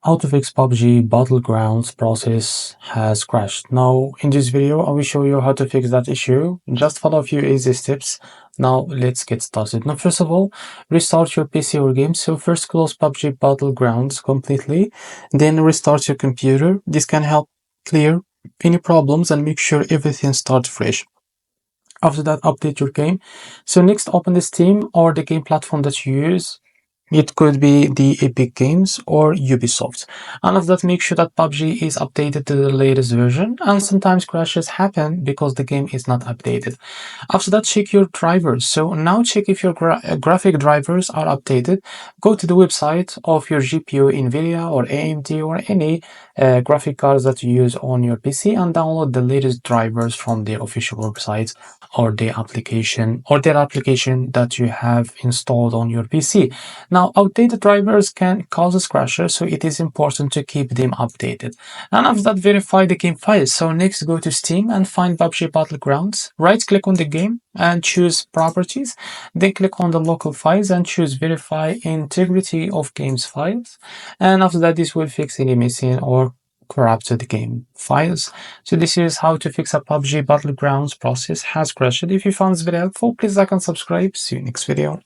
How to fix PUBG Battlegrounds process has crashed. Now, in this video, I will show you how to fix that issue. Just follow a few easy steps. Now, let's get started. Now, first of all, restart your PC or game. So first close PUBG Battlegrounds completely, then restart your computer. This can help clear any problems and make sure everything starts fresh. After that, update your game. So next, open the Steam or the game platform that you use. It could be the Epic Games or Ubisoft. And after that, make sure that PUBG is updated to the latest version, and sometimes crashes happen because the game is not updated. After that, check your drivers. So now check if your graphic drivers are updated. Go to the website of your GPU, NVIDIA or AMD or any graphic cards that you use on your PC and download the latest drivers from their official website or their application that you have installed on your PC. Now, outdated drivers can cause crashes, so it is important to keep them updated. And after that, verify the game files. So next, go to Steam and find PUBG Battlegrounds. Right-click on the game and choose Properties. Then click on the local files and choose Verify Integrity of Games files. And after that, this will fix any missing or corrupted game files. So this is how to fix a PUBG Battlegrounds process has crashed. If you found this video helpful, please like and subscribe. See you next video.